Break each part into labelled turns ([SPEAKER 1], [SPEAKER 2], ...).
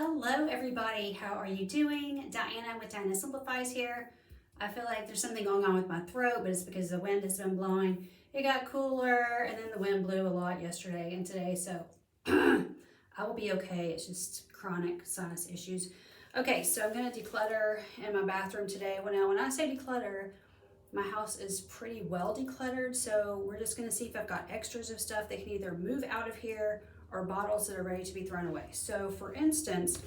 [SPEAKER 1] Hello everybody, how are you doing? Diana with Diana Simplifies here. I feel like there's something going on with my throat, but it's because the wind has been blowing. It got cooler and then the wind blew a lot yesterday and today, so I will be okay. It's just chronic sinus issues. Okay, so I'm gonna declutter in my bathroom today. Well, now when I say declutter, my house is pretty well decluttered, so we're just gonna see if I've got extras of stuff that can either move out of here or bottles that are ready to be thrown away. So for instance,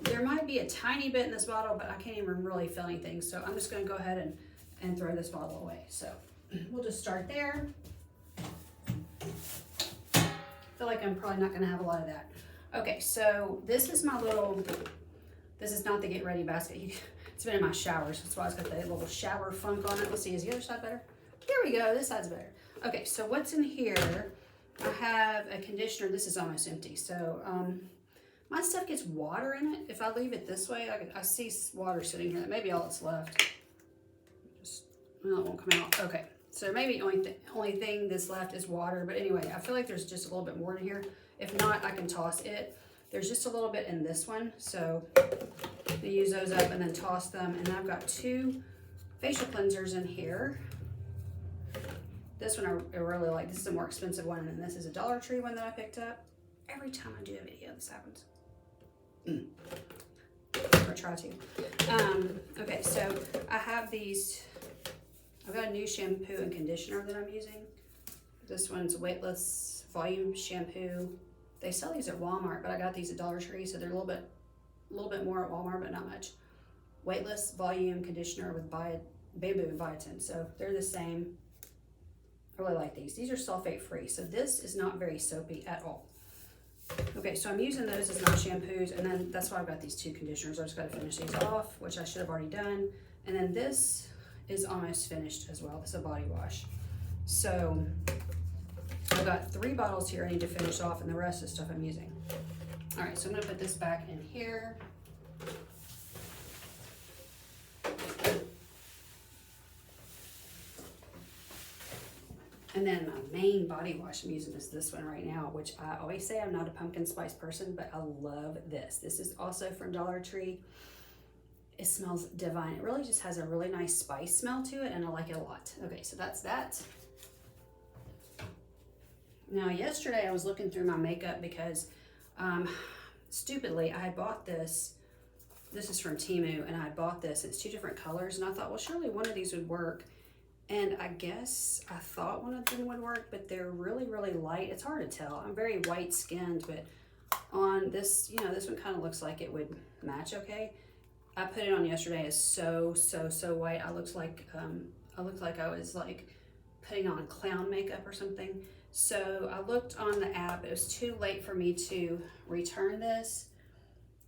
[SPEAKER 1] there might be a tiny bit in this bottle, but I can't even really feel anything. So I'm just gonna go ahead and throw this bottle away. So we'll just start there. I feel like I'm probably not gonna have a lot of that. Okay, so this is my little, this is not the get ready basket. It's been in my showers, that's why it's got the little shower funk on it. Let's see, is the other side better? Here we go, this side's better. Okay, so what's in here? I have a conditioner. This is almost empty. So my stuff gets water in it. If I leave it this way, I see water sitting here. That may be all that's left. Just, well, it won't come out. Okay, so maybe only thing that's left is water. But anyway, I feel like there's just a little bit more in here. If not, I can toss it. There's just a little bit in this one. So I use those up and then toss them. And I've got 2 facial cleansers in here. This one I really like. This is a more expensive one, and this is a Dollar Tree one that I picked up. Every time I do a video, this happens. Or try to. Okay, so I have these. I've got a new shampoo and conditioner that I'm using. This one's weightless volume shampoo. They sell these at Walmart, but I got these at Dollar Tree, so they're a little bit more at Walmart, but not much. Weightless volume conditioner with bamboo and biotin, so they're the same. I really like these. These are sulfate free, so this is not very soapy at all. Okay, so I'm using those as my shampoos, and then that's why I've got these 2 conditioners. I just got to finish these off, which I should have already done. And then this is almost finished as well. This is a body wash. So I've got 3 bottles here I need to finish off, and the rest is stuff I'm using. All right, so I'm gonna put this back in here. And then my main body wash I'm using is this one right now, which I always say I'm not a pumpkin spice person, but I love this. This is also from Dollar Tree. It smells divine. It really just has a really nice spice smell to it, and I like it a lot. Okay, so that's that. Now, yesterday I was looking through my makeup because stupidly I had bought this. This is from Temu, and I had bought this. It's 2 different colors, and I thought, well, surely one of these would work. And I guess I thought one of them would work, but they're really, really light. It's hard to tell. I'm very white skinned, but on this, this one kind of looks like it would match okay. I put it on yesterday. It's so white. I looked like I was like putting on clown makeup or something. So I looked on the app. It was too late for me to return this.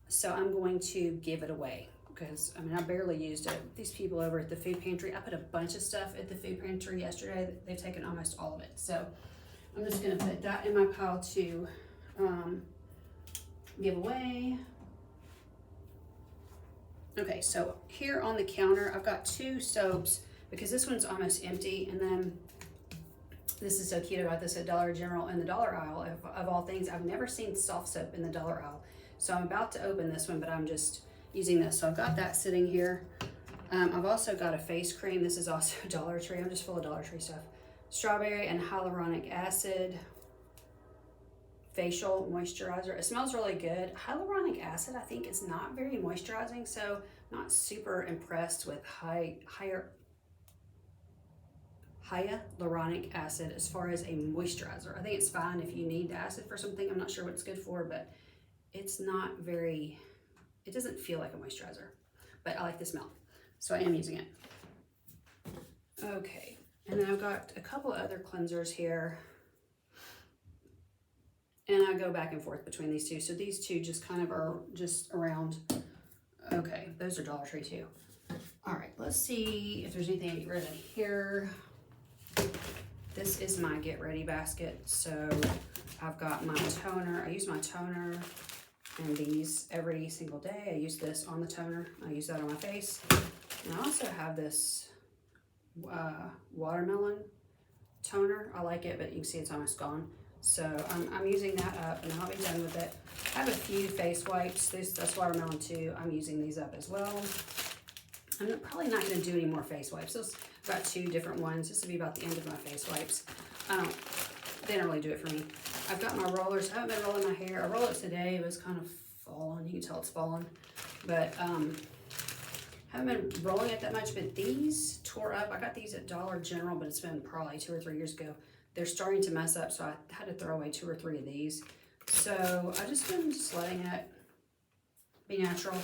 [SPEAKER 1] So I'm going to give it away. Because, I mean, I barely used it. These people over at the food pantry, I put a bunch of stuff at the food pantry yesterday. They've taken almost all of it. So I'm just going to put that in my pile to give away. Okay, so here on the counter, I've got 2 soaps because this one's almost empty. And then this is so cute about this at Dollar General in the dollar aisle. Of all things, I've never seen soft soap in the dollar aisle. So I'm about to open this one, but I'm just using this. So I've got that sitting here. I've also got a face cream. This is also Dollar Tree. I'm just full of Dollar Tree stuff. Strawberry and hyaluronic acid facial moisturizer. It smells really good. Hyaluronic acid, I think, is not very moisturizing, so not super impressed with hyaluronic acid as far as a moisturizer. I think it's fine if you need the acid for something. I'm not sure what it's good for, but it's not very, it doesn't feel like a moisturizer, but I like the smell, so I am using it. Okay, and then I've got a couple other cleansers here, and I go back and forth between these 2. So these 2 just kind of are just around. Okay, those are Dollar Tree too. All right, let's see if there's anything I get rid of here. This is my get ready basket. So I've got my toner. I use my toner and these every single day. I use this on the toner. I use that on my face. And I also have this watermelon toner. I like it, but you can see it's almost gone. So I'm using that up and I'll be done with it. I have a few face wipes. That's watermelon too. I'm using these up as well. I'm probably not going to do any more face wipes. I've got 2 different ones. This will be about the end of my face wipes. They don't really do it for me. I've got my rollers. I haven't been rolling my hair. I rolled it today. It was kind of fallen. You can tell it's fallen. But haven't been rolling it that much. But these tore up. I got these at Dollar General, but it's been probably 2 or 3 years ago. They're starting to mess up, so I had to throw away 2 or 3 of these. So I just been letting it be natural.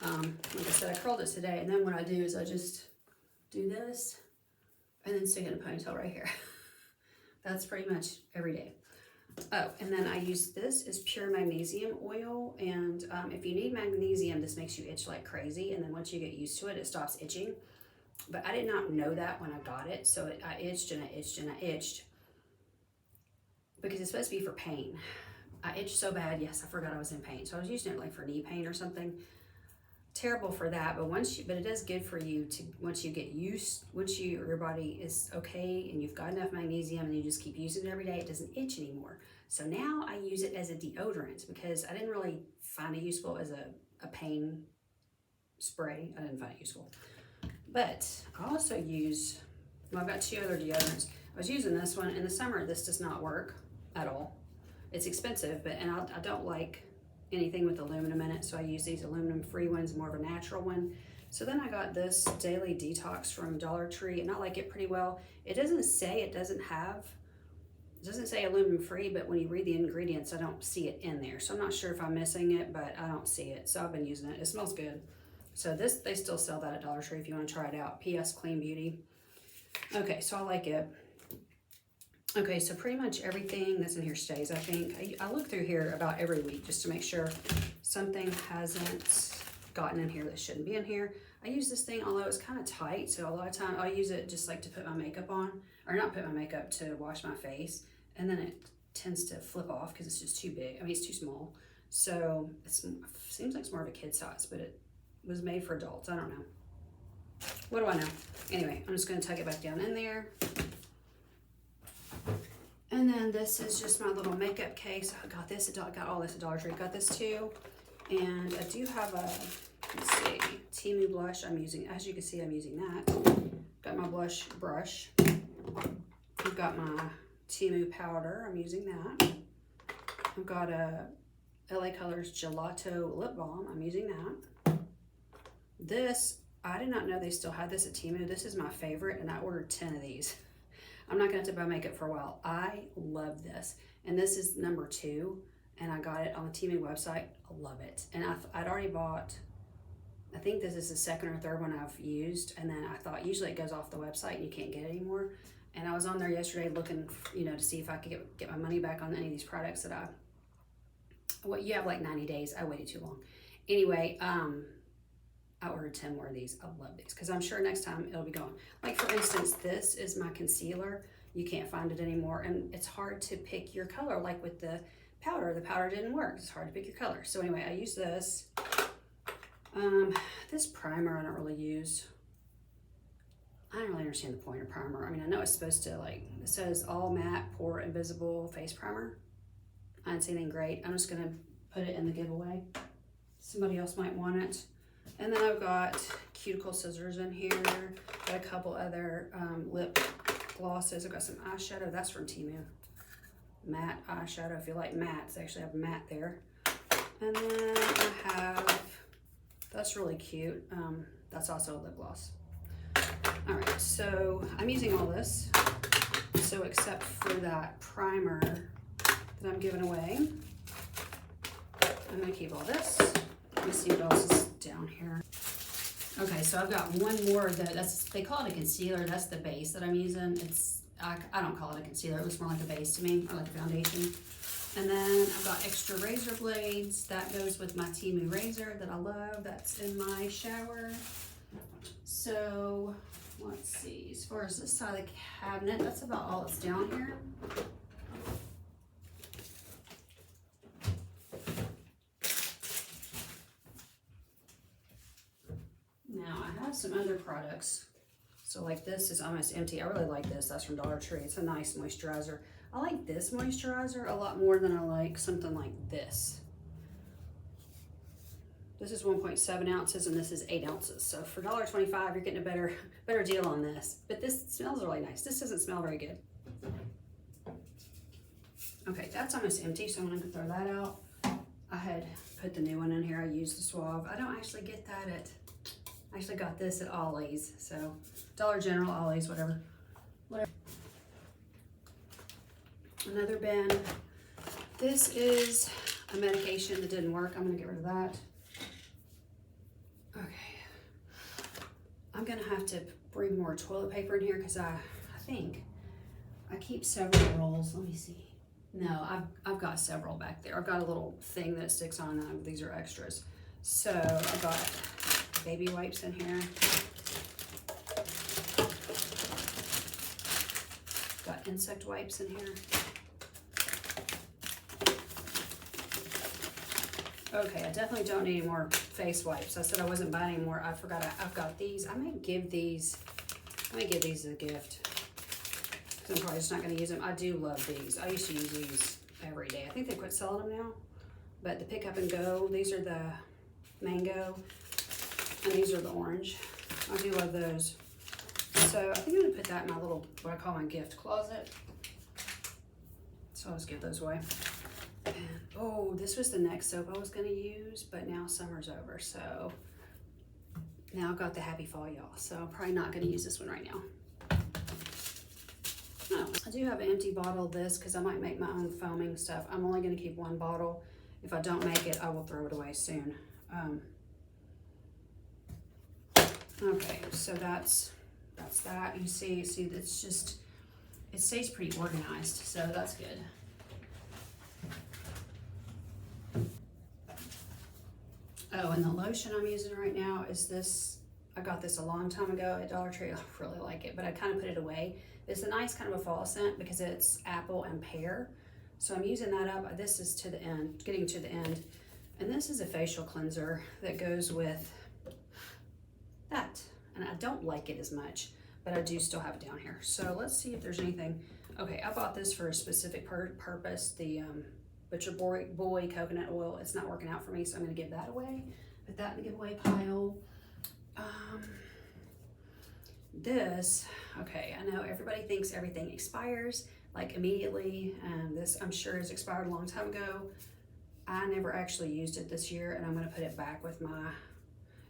[SPEAKER 1] Like I said, I curled it today, and then what I do is I just do this and then stick it in a ponytail right here. That's pretty much every day. Oh, and then I use this is pure magnesium oil, and if you need magnesium, this makes you itch like crazy, and then once you get used to it, it stops itching. But I did not know that when I got it, so I itched and I itched and I itched because it's supposed to be for pain. I itched so bad, yes, I forgot I was in pain, so I was using it like for knee pain or something. Terrible for that, but but it is good for you to once your body is okay and you've got enough magnesium and you just keep using it every day, it doesn't itch anymore. So now I use it as a deodorant because I didn't really find it useful as a pain spray. I didn't find it useful. But I also use, well, I've got 2 other deodorants. I was using this one in the summer. This does not work at all. It's expensive, and I don't like anything with aluminum in it, so I use these aluminum free ones, more of a natural one. So then I got this Daily Detox from Dollar Tree, and I like it pretty well. It doesn't say aluminum free, but when you read the ingredients, I don't see it in there. So I'm not sure if I'm missing it, but I don't see it. So I've been using it. It smells good. So they still sell that at Dollar Tree if you want to try it out. PS Clean Beauty. Okay, so I like it. Okay, so pretty much everything that's in here stays, I think. I look through here about every week just to make sure something hasn't gotten in here that shouldn't be in here. I use this thing, although it's kind of tight, so a lot of time I'll use it just like to put my makeup on, or not put my makeup, to wash my face, and then it tends to flip off because it's just too big. I mean, it's too small. So it seems like it's more of a kid size, but it was made for adults. I don't know. What do I know? Anyway, I'm just going to tuck it back down in there. And then this is just my little makeup case. I got this, got all this at Dollar Tree. Got this too. And I do have a, let's see, Temu blush I'm using. As you can see, I'm using that. Got my blush brush. I've got my Temu powder. I'm using that. I've got a LA Colors Gelato lip balm. I'm using that. This, I did not know they still had this at Temu. This is my favorite, and I ordered 10 of these. I'm not gonna have to buy makeup for a while. I love this. And this is number 2, and I got it on the Temu website. I love it. And I'd already bought, I think this is the 2nd or 3rd one I've used, and then I thought usually it goes off the website and you can't get it anymore. And I was on there yesterday looking, to see if I could get my money back on any of these products that you have like 90 days. I waited too long. Anyway, I ordered 10 more of these. I love these because I'm sure next time it'll be gone. Like for instance, this is my concealer. You can't find it anymore, and it's hard to pick your color. Like with the powder didn't work. It's hard to pick your color. So anyway, I use this. This primer I don't really use. I don't really understand the point of primer. I mean, I know it's supposed to, like, it says all matte, pore invisible face primer. I didn't see anything great. I'm just gonna put it in the giveaway. Somebody else might want it. And then I've got cuticle scissors in here. Got a couple other lip glosses. I've got some eyeshadow. That's from Temu. Matte eyeshadow. If you like mattes, they actually have matte there. And then I have, that's really cute. That's also a lip gloss. All right, so I'm using all this. So except for that primer that I'm giving away, I'm gonna keep all this. Let me see what else is down here. Okay, so I've got one more they call it a concealer. That's the base that I'm using. I don't call it a concealer. It looks more like a base to me, or like a foundation. And then I've got extra razor blades. That goes with my Temu razor that I love. That's in my shower. So let's see, as far as this side of the cabinet, that's about all that's down here. Now I have some other products. So like this is almost empty. I really like this. That's from Dollar Tree. It's a nice moisturizer. I like this moisturizer a lot more than I like something like this. This is 1.7 ounces and this is 8 ounces. So for $1.25, you're getting a better deal on this. But this smells really nice. This doesn't smell very good. Okay, that's almost empty, so I'm gonna throw that out. I had put the new one in here. I used the Suave. I don't actually get that at, I actually got this at Ollie's. So Dollar General, Ollie's, whatever. Another bin. This is a medication that didn't work. I'm gonna get rid of that. Okay. I'm gonna have to bring more toilet paper in here because I think I keep several rolls. Let me see. No, I've got several back there. I've got a little thing that sticks on them. These are extras. So I've got baby wipes in here. Got insect wipes in here. Okay, I definitely don't need any more face wipes. I said I wasn't buying any more. I forgot I've got these. I may give these as a gift. I'm probably just not going to use them. I do love these. I used to use these every day. I think they quit selling them now. But the pick up and go, these are the mango, and these are the orange. I do love those. So I think I'm going to put that in my little, what I call my gift closet. So I'll just give those away. And, oh, this was the next soap I was going to use, but now summer's over. So now I've got the Happy Fall, y'all. So I'm probably not going to use this one right now. Oh, I do have an empty bottle of this because I might make my own foaming stuff. I'm only going to keep one bottle. If I don't make it, I will throw it away soon. Okay, so that's that. You see, it's just, it stays pretty organized, so that's good. Oh, and the lotion I'm using right now is this. I got this a long time ago at Dollar Tree. I really like it, but I kind of put it away. It's a nice kind of a fall scent because it's apple and pear. So I'm using that up. This is to the end, getting to the end. And this is a facial cleanser that goes with that. And I don't like it as much, but I do still have it down here. So let's see if there's anything. Okay, I bought this for a specific purpose. The Butcher Boy coconut oil. It's not working out for me, so I'm gonna give that away. Put that in the giveaway pile. This, okay, I know everybody thinks everything expires like immediately, and this I'm sure is expired a long time ago. I never actually used it this year, and I'm gonna put it back with my,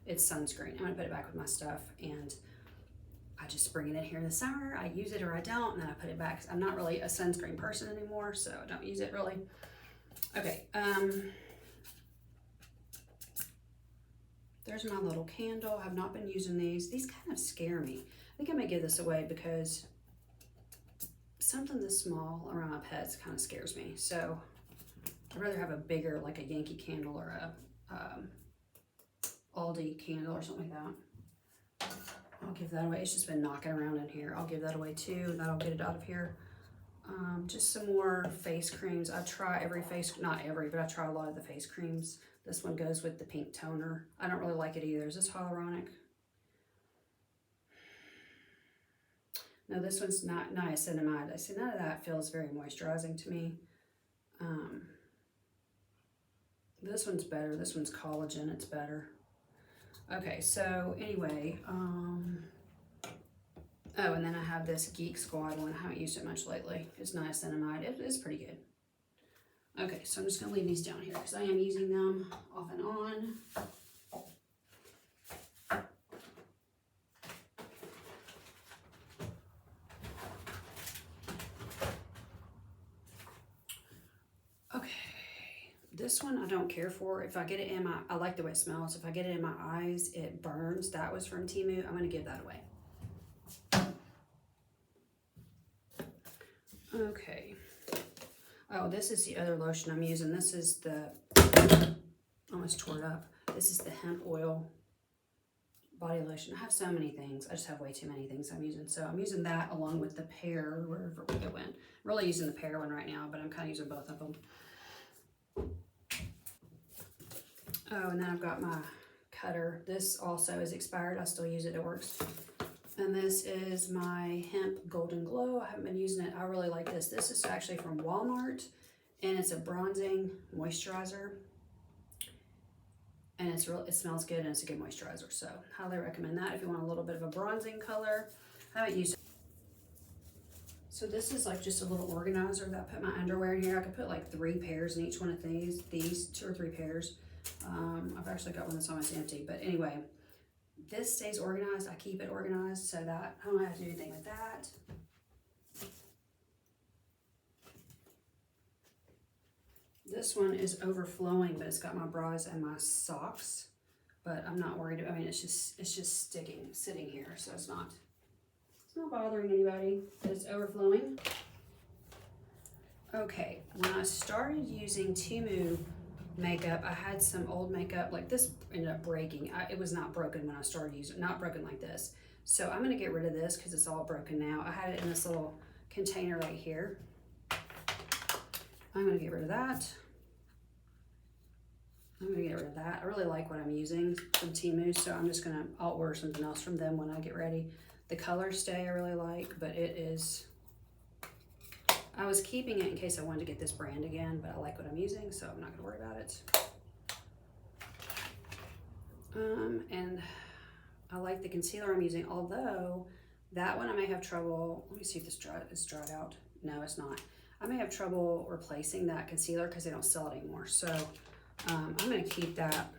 [SPEAKER 1] it's sunscreen. I'm gonna put it back with my stuff, and I just bring it in here in the summer. I use it or I don't, and then I put it back. I'm not really a sunscreen person anymore, so I don't use it really. Okay, there's my little candle. I've not been using these. These kind of scare me. I think I may give this away because something this small around my pets kind of scares me. So I'd rather have a bigger, like a Yankee candle or a Aldi candle or something like that. I'll give that away. It's just been knocking around in here. I'll give that away too, and that'll get it out of here. Just some more face creams. I try every face, not every, but I try a lot of the face creams. This one goes with the pink toner. I don't really like it either. Is this hyaluronic? No, this one's not niacinamide. I see none of that feels very moisturizing to me. This one's better. This one's collagen. It's better. Okay, so anyway, oh, and then I have this Geek Squad one. I haven't used it much lately. It's niacinamide. It is pretty good. Okay, so I'm just going to leave these down here because I am using them off and on. Okay, this one I don't care for. If I get it in my, I like the way it smells. If I get it in my eyes, it burns. That was from Temu. I'm going to give that away. Okay. Oh, this is the other lotion I'm using. This is the, almost tore it up. This is the hemp oil body lotion. I have so many things. I just have way too many things I'm using. So I'm using that along with the pear, wherever it went. I'm really using the pear one right now, but I'm kind of using both of them. Oh, and then I've got my cutter. This also is expired. I still use it. It works. And this is my hemp golden glow. I I haven't been using it. I really like this. This is actually from Walmart, and it's a bronzing moisturizer. And it smells good, and it's a good moisturizer. So highly recommend that if you want a little bit of a bronzing color. I haven't used it. So this is like just a little organizer that I put my underwear in here. I could put like 3 pairs in each one of these 2 or 3 pairs. I've actually got one that's almost empty, but anyway, this stays organized. I keep it organized so that I don't have to do anything with that. This one is overflowing, but it's got my bras and my socks, but I'm not worried. I mean, it's just sitting here, so it's not bothering anybody. It's overflowing. Okay, when I started using Temu makeup, I had some old makeup, like this ended up breaking. It was not broken when I started using it, not broken like this. So I'm gonna get rid of this because it's all broken now. I had it in this little container right here. I'm gonna get rid of that. I'm gonna get rid of that. I really like what I'm using from Temu, so I'll order something else from them when I get ready. The color stay I really like, but I was keeping it in case I wanted to get this brand again, but I like what I'm using, so I'm not gonna worry about it. And I like the concealer I'm using, although that one I may have trouble. Let me see if this is dried out. No, it's not. I may have trouble replacing that concealer because they don't sell it anymore. So I'm gonna keep that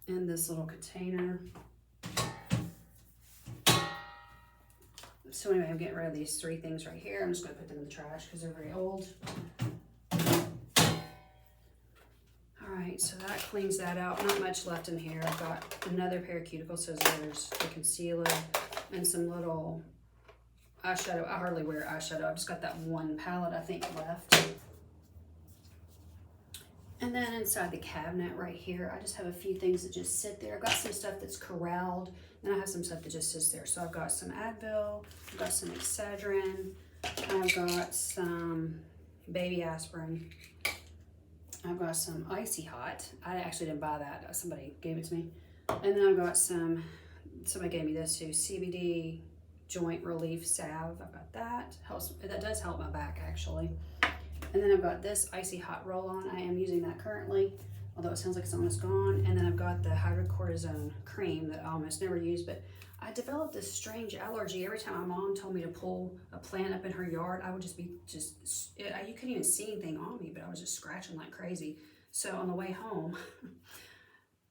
[SPEAKER 1] in this little container. So anyway, I'm getting rid of these 3 things right here. I'm just gonna put them in the trash because they're very old. All right, so that cleans that out. Not much left in here. I've got another pair of cuticle scissors, there's the concealer, and some little eyeshadow. I hardly wear eyeshadow. I've just got that one palette, I think, left. And then inside the cabinet right here, I just have a few things that just sit there. I've got some stuff that's corralled, and I have some stuff that just sits there. So I've got some Advil, I've got some Excedrin, I've got some baby aspirin, I've got some Icy Hot. I actually didn't buy that. Somebody gave it to me. And then I've got somebody gave me this too, CBD joint relief salve. I've got that. That does help my back actually. And then I've got this Icy Hot roll-on. I am using that currently, although it sounds like it's almost gone. And then I've got the hydrocortisone cream that I almost never use, but I developed this strange allergy. Every time my mom told me to pull a plant up in her yard, I would you couldn't even see anything on me, but I was just scratching like crazy. So on the way home,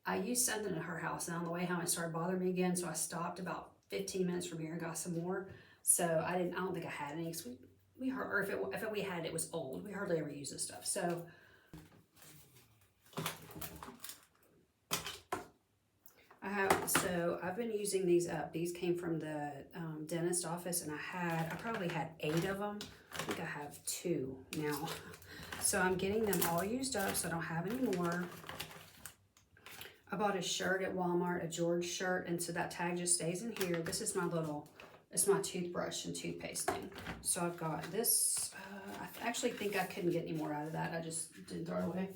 [SPEAKER 1] I used something at her house, and on the way home it started bothering me again, so I stopped about 15 minutes from here and got some more. So I don't think I had any. If we had it was old. We hardly ever use this stuff. So I've been using these up. These came from the dentist office, and I probably had 8 of them. I think I have 2 now. So I'm getting them all used up, so I don't have any more. I bought a shirt at Walmart, a George shirt, and so that tag just stays in here. This is it's my toothbrush and toothpaste thing. So I've got this. I actually think I couldn't get any more out of that. I just didn't throw it away.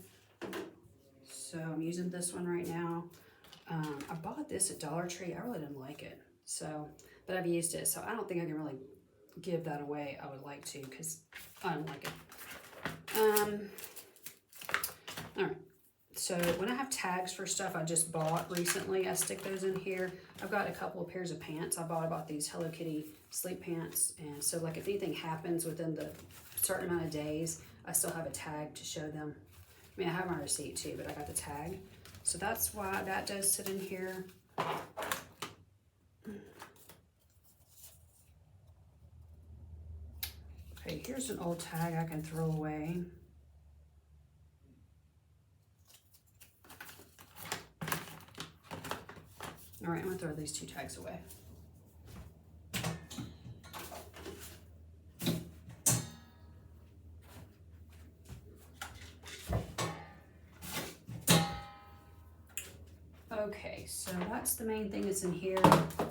[SPEAKER 1] So I'm using this one right now. I bought this at Dollar Tree. I really didn't like it. But I've used it. So I don't think I can really give that away. I would like to because I don't like it. All right. So when I have tags for stuff I just bought recently, I stick those in here. I've got a couple of pairs of pants. I bought these Hello Kitty sleep pants. And so like if anything happens within the certain amount of days, I still have a tag to show them. I mean, I have my receipt too, but I got the tag. So that's why that does sit in here. Okay, here's an old tag I can throw away. All right, I'm gonna throw these 2 tags away. Okay, so that's the main thing that's in here.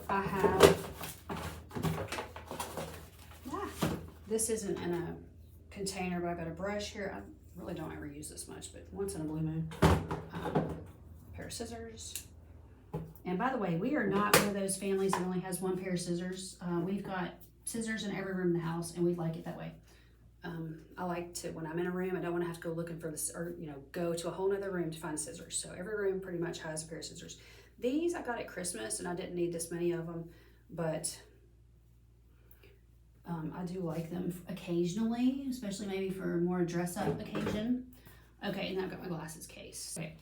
[SPEAKER 1] I have, this isn't in a container, but I've got a brush here. I really don't ever use this much, but once in a blue moon. A pair of scissors. And by the way, we are not one of those families that only has 1 pair of scissors. We've got scissors in every room in the house, and we like it that way. I like to, when I'm in a room, I don't want to have to go looking for this, or go to a whole nother room to find scissors. So every room pretty much has a pair of scissors. These I got at Christmas, and I didn't need this many of them, but I do like them occasionally, especially maybe for a more dress-up occasion. Okay, and I've got my glasses case. Okay,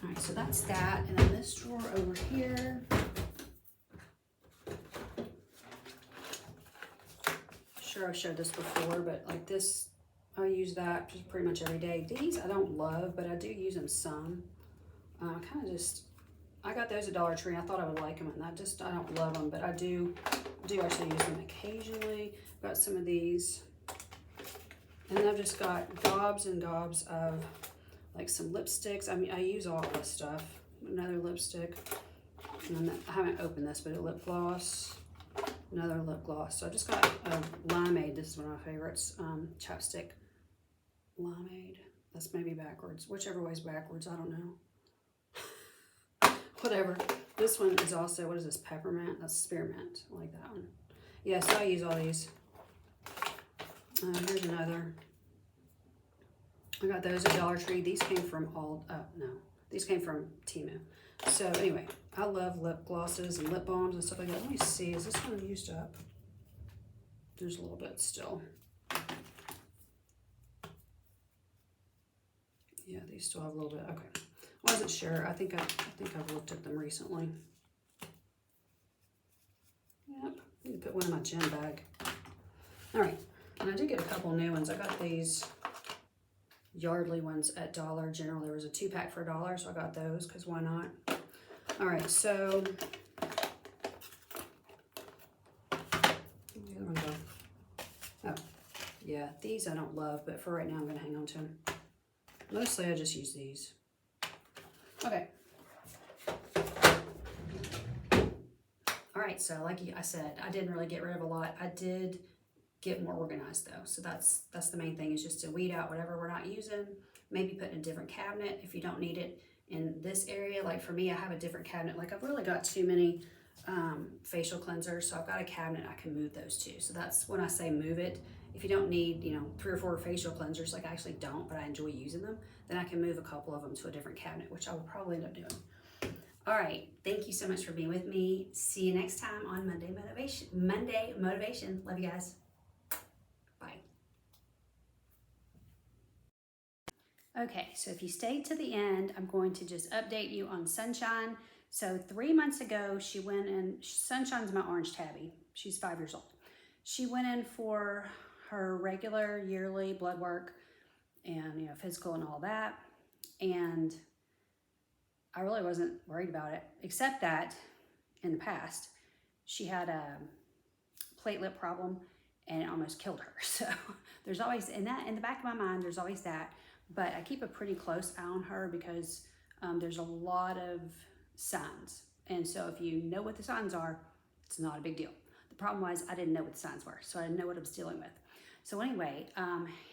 [SPEAKER 1] all right, so that's that, and then this drawer over here. Sure, I showed this before, but like this, I use that just pretty much every day. These I don't love, but I do use them some. I got those at Dollar Tree. I thought I would like them, and I don't love them, but I do actually use them occasionally. I've got some of these, and then I've just got gobs and gobs of like some lipsticks. I mean, I use all this stuff. Another lipstick, and I haven't opened this, but a lip gloss. Another lip gloss. So I just got Limeade. This is one of my favorites. Chapstick. Limeade. That's maybe backwards. Whichever way's backwards, I don't know. Whatever. This one is also, what is this? Peppermint? That's spearmint. I like that one. Yeah, so I use all these. Here's another. I got those at Dollar Tree. These came from these came from Temu. So anyway, I love lip glosses and lip balms and stuff like that. Let me see, is this one used up? There's a little bit still. Yeah, these still have a little bit. Okay, I wasn't sure. I think I've looked at them recently. Yep, I need to put one in my gym bag. All right, and I did get a couple new ones. I got these Yardley ones at Dollar General. There was a 2-pack for $1, so I got those because why not? All right, so where'd the other one go? Oh, yeah, these I don't love, but for right now I'm gonna hang on to them. Mostly I just use these. Okay. All right, so like I said, I didn't really get rid of a lot. I did get more organized though. So that's the main thing, is just to weed out whatever we're not using, maybe put in a different cabinet if you don't need it in this area. Like for me, I have a different cabinet. Like I've really got too many facial cleansers, so I've got a cabinet I can move those to. So that's when I say move it. If you don't need, 3 or 4 facial cleansers, like I actually don't, but I enjoy using them, then I can move a couple of them to a different cabinet, which I will probably end up doing. All right, thank you so much for being with me. See you next time on Monday Motivation. Love you guys. Bye. Okay, so if you stayed to the end, I'm going to just update you on Sunshine. So 3 months ago, she went in, Sunshine's my orange tabby. She's 5 years old. She went in for her regular yearly blood work and, physical and all that. And I really wasn't worried about it, except that in the past, she had a platelet problem and it almost killed her. So there's always, in the back of my mind, there's always that. But I keep a pretty close eye on her because there's a lot of signs. And so if you know what the signs are, it's not a big deal. The problem was I didn't know what the signs were, so I didn't know what I was dealing with. So anyway,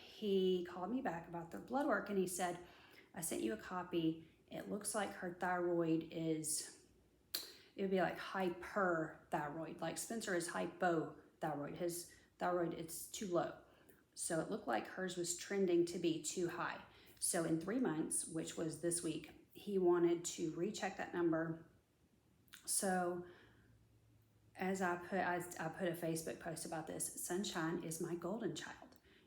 [SPEAKER 1] he called me back about the blood work and he said, I sent you a copy. It looks like her thyroid is, it would be like hyperthyroid. Like Spencer is hypothyroid. His thyroid, it's too low. So it looked like hers was trending to be too high. So in 3 months, which was this week, he wanted to recheck that number. So as I put a Facebook post about this, Sunshine is my golden child.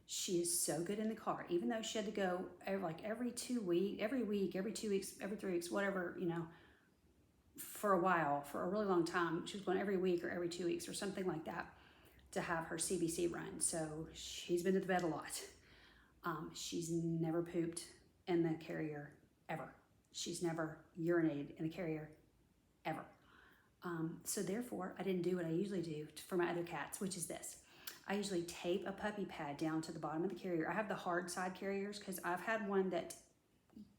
[SPEAKER 1] She is so good in the car, even though she had to go every 2 weeks, every week, every 2 weeks, every 3 weeks, whatever, for a while, for a really long time. She was going every week or every 2 weeks or something like that to have her CBC run. So she's been to the vet a lot. She's never pooped in the carrier ever. She's never urinated in the carrier ever. So therefore, I didn't do what I usually do for my other cats, which is this. I usually tape a puppy pad down to the bottom of the carrier. I have the hard side carriers because I've had one that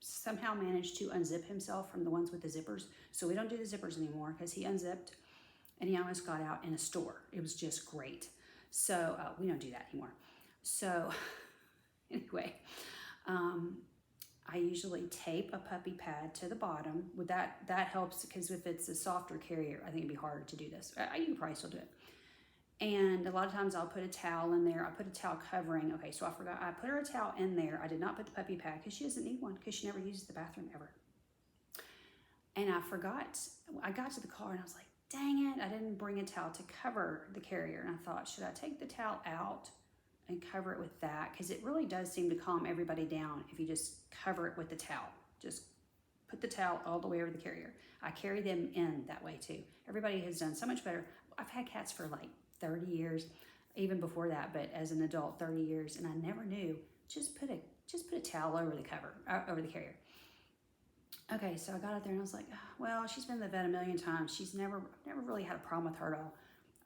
[SPEAKER 1] somehow managed to unzip himself from the ones with the zippers. So we don't do the zippers anymore because he unzipped and he almost got out in a store. It was just great. So we don't do that anymore. So anyway, I usually tape a puppy pad to the bottom. With that helps because if it's a softer carrier, I think it'd be harder to do this. You can probably still do it. And a lot of times I'll put a towel in there. I put a towel covering. Okay, so I forgot. I put her a towel in there. I did not put the puppy pad because she doesn't need one because she never uses the bathroom ever. And I forgot. I got to the car and I was like, dang it, I didn't bring a towel to cover the carrier. And I thought, should I take the towel out and cover it with that? Because it really does seem to calm everybody down if you just cover it with the towel. Just put the towel all the way over the carrier. I carry them in that way too. Everybody has done so much better. I've had cats for like 30 years, even before that, but as an adult, 30 years, and I never knew. Just put a towel over the cover, over the carrier. Okay, so I got out there and I was like, well, she's been to the vet a million times. She's never really had a problem with her at all.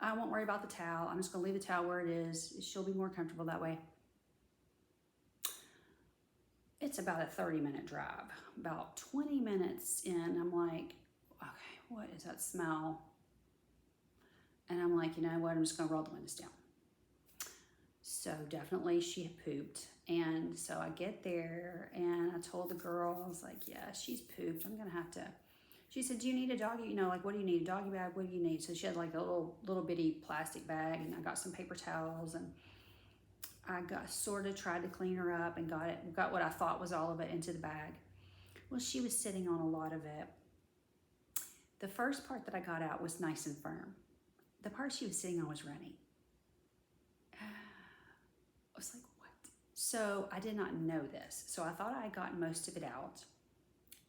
[SPEAKER 1] I won't worry about the towel. I'm just gonna leave the towel where it is. She'll be more comfortable that way. It's about a 30-minute drive. About 20 minutes in, I'm like, okay, what is that smell? And I'm like, you know what, I'm just gonna roll the windows down. So definitely she had pooped. And so I get there and I told the girl, I was like, yeah, she's pooped. I'm gonna have to. She said, do you need a doggy? You know, like, what do you need? A doggy bag? What do you need? So she had like a little bitty plastic bag, and I got some paper towels, and I sort of tried to clean her up and got what I thought was all of it into the bag. Well, she was sitting on a lot of it. The first part that I got out was nice and firm. The part she was sitting on was runny. I was like, what? So I did not know this. So I thought I had gotten most of it out.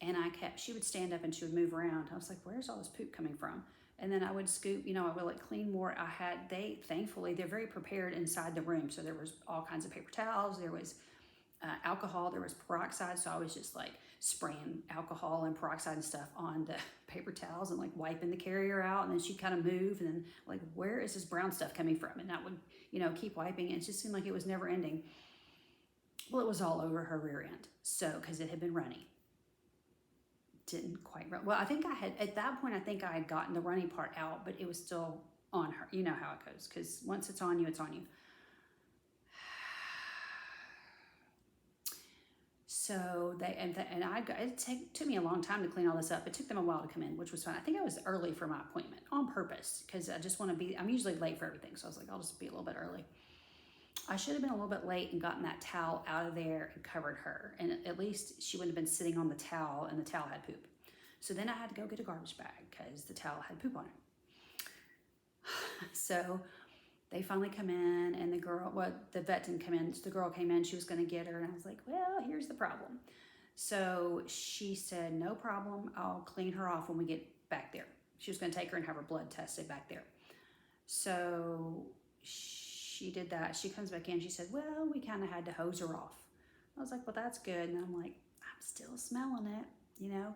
[SPEAKER 1] And she would stand up and she would move around. I was like, where's all this poop coming from? And then I would scoop, you know, I would like clean more. Thankfully, they're very prepared inside the room. So there was all kinds of paper towels. There was alcohol, there was peroxide. So I was just like spraying alcohol and peroxide and stuff on the paper towels and like wiping the carrier out. And then she'd kind of move and then like, where is this brown stuff coming from? And I would, you know, keep wiping. And it just seemed like it was never ending. Well, it was all over her rear end. So, because it had been runny. Didn't quite run. Well, I think at that point, I think I had gotten the runny part out, but it was still on her. You know how it goes, because once it's on you, it's on you. So it took me a long time to clean all this up. It took them a while to come in, which was fine. I think I was early for my appointment on purpose, because I just want to be, I'm usually late for everything. So I was like, I'll just be a little bit early. I should have been a little bit late and gotten that towel out of there and covered her. And at least she wouldn't have been sitting on the towel and the towel had poop. So then I had to go get a garbage bag because the towel had poop on it. So they finally come in and the vet didn't come in. So the girl came in, she was going to get her. And I was like, well, here's the problem. So she said, no problem. I'll clean her off when we get back there. She was going to take her and have her blood tested back there. So she did that. She comes back in. She said, well, we kind of had to hose her off. I was like, well, that's good. And I'm like, I'm still smelling it, you know.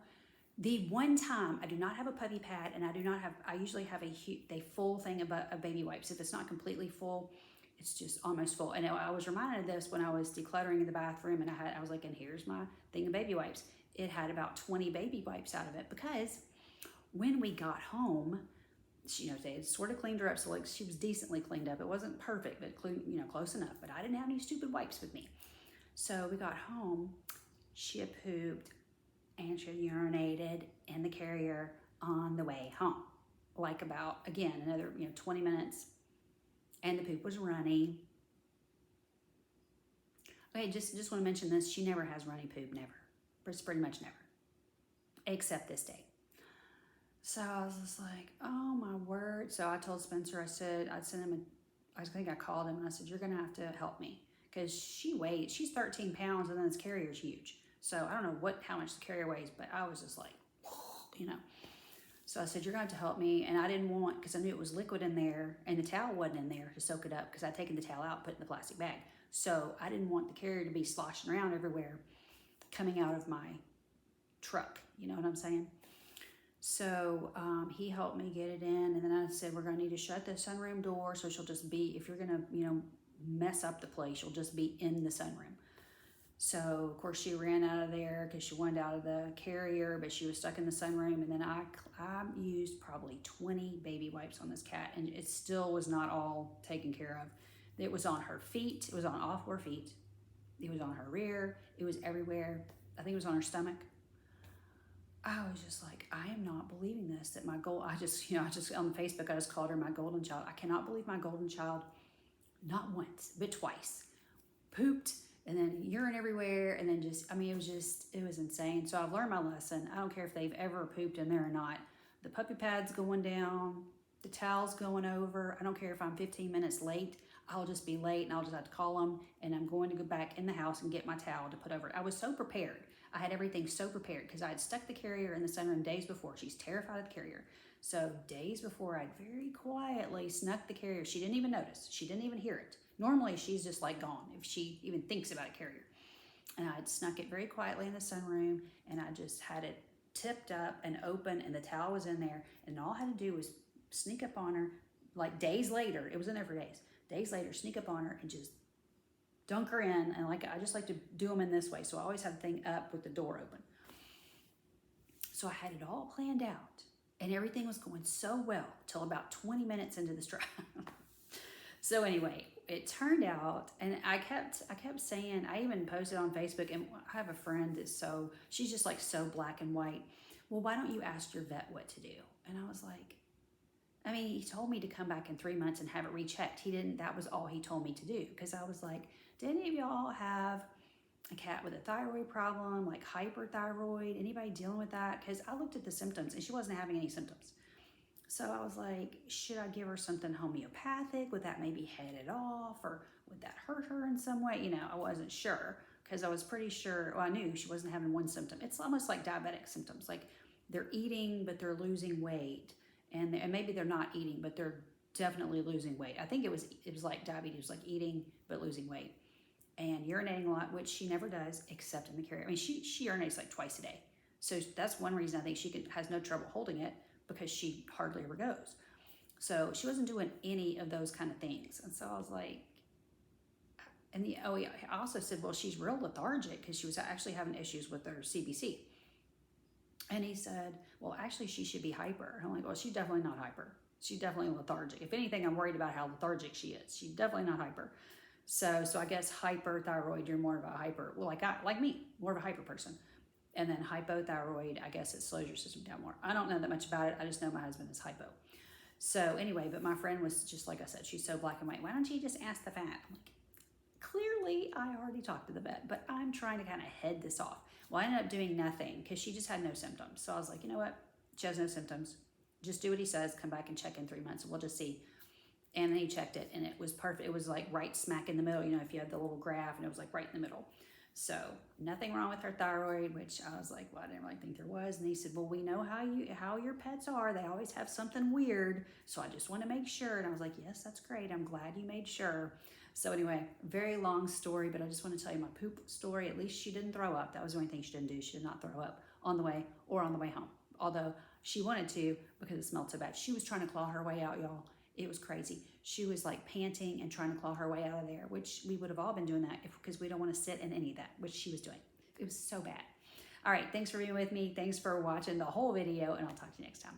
[SPEAKER 1] The one time I do not have a puppy pad, and I usually have a full thing of baby wipes. If it's not completely full, it's just almost full. And I was reminded of this when I was decluttering in the bathroom, and I was like, and here's my thing of baby wipes. It had about 20 baby wipes out of it, because when we got home, you know, they had sort of cleaned her up, so like she was decently cleaned up. It wasn't perfect, but you know, close enough. But I didn't have any stupid wipes with me. So we got home, she had pooped and she had urinated in the carrier on the way home. Like about, again, another 20 minutes, and the poop was runny. Okay, just want to mention this. She never has runny poop, never. It's pretty much never, except this day. So I was just like, oh my word. So I told Spencer, I think I called him and I said, you're gonna have to help me, because she's 13 pounds and then this carrier's huge. So I don't know how much the carrier weighs, but I was just like, you know. So I said, you're gonna have to help me. And I didn't want, because I knew it was liquid in there and the towel wasn't in there to soak it up, because I'd taken the towel out, put it in the plastic bag. So I didn't want the carrier to be sloshing around everywhere coming out of my truck. You know what I'm saying? So he helped me get it in, and then I said, we're gonna need to shut the sunroom door, so she'll just be, if you're gonna, mess up the place, you'll just be in the sunroom. So of course she ran out of there because she wanted out of the carrier, but she was stuck in the sunroom. And then I used probably 20 baby wipes on this cat, and it still was not all taken care of. It was on her feet, it was on all 4 feet, it was on her rear, it was everywhere. I think it was on her stomach. I was just like, I am not believing this, that my I just on Facebook, I just called her my golden child. I cannot believe my golden child, not once, but twice, pooped and then urine everywhere. And then it was insane. So I've learned my lesson. I don't care if they've ever pooped in there or not. The puppy pad's going down, the towel's going over. I don't care if I'm 15 minutes late. I'll just be late and I'll just have to call them, and I'm going to go back in the house and get my towel to put over it. I was so prepared. I had everything so prepared because I had stuck the carrier in the sunroom days before. She's terrified of the carrier. So days before, I'd very quietly snuck the carrier. She didn't even notice. She didn't even hear it. Normally, she's just like gone if she even thinks about a carrier. And I'd snuck it very quietly in the sunroom, and I just had it tipped up and open, and the towel was in there. And all I had to do was sneak up on her, like days later. It was in there for days. Days later, sneak up on her and just dunk her in. And like, I just like to do them in this way. So I always have the thing up with the door open. So I had it all planned out, and everything was going so well till about 20 minutes into this drive. So anyway, it turned out, and I kept saying, I even posted on Facebook, and I have a friend she's just like so black and white. Well, why don't you ask your vet what to do? And I was like, I mean, he told me to come back in 3 months and have it rechecked. That was all he told me to do. Because I was like, did any of y'all have a cat with a thyroid problem, like hyperthyroid? Anybody dealing with that? Because I looked at the symptoms and she wasn't having any symptoms. So I was like, should I give her something homeopathic? Would that maybe head it off? Or would that hurt her in some way? I wasn't sure, because I was pretty sure, well, I knew she wasn't having one symptom. It's almost like diabetic symptoms. Like they're eating, but they're losing weight. And maybe they're not eating, but they're definitely losing weight. I think it was like diabetes, like eating, but losing weight. And urinating a lot, which she never does, except in the carrier. I mean, she urinates like twice a day. So that's one reason I think she has no trouble holding it, because she hardly ever goes. So she wasn't doing any of those kind of things. And so I was like, I also said, well, she's real lethargic, because she was actually having issues with her CBC. And he said, well, actually, she should be hyper. I'm like, well, she's definitely not hyper. She's definitely lethargic. If anything, I'm worried about how lethargic she is. She's definitely not hyper. So I guess hyperthyroid, you're more of a hyper, well, like me, more of a hyper person. And then hypothyroid, I guess it slows your system down more. I don't know that much about it. I just know my husband is hypo. So anyway, but my friend was just, like I said, she's so black and white. Why don't you just ask the vet? I'm like, clearly I already talked to the vet, but I'm trying to kind of head this off. Well, I ended up doing nothing because she just had no symptoms. So I was like, you know what? She has no symptoms. Just do what he says. Come back and check in 3 months, and we'll just see. And then he checked it, and it was perfect. It was like right smack in the middle. If you had the little graph, and it was like right in the middle. So nothing wrong with her thyroid, which I was like, well, I didn't really think there was. And he said, well, we know how your pets are. They always have something weird. So I just want to make sure. And I was like, yes, that's great. I'm glad you made sure. So anyway, very long story, but I just want to tell you my poop story. At least she didn't throw up. That was the only thing she didn't do. She did not throw up on the way or on the way home. Although she wanted to, because it smelled so bad. She was trying to claw her way out, y'all. It was crazy. She was like panting and trying to claw her way out of there, which we would have all been doing that because we don't want to sit in any of that, which she was doing. It was so bad. All right, thanks for being with me. Thanks for watching the whole video, and I'll talk to you next time.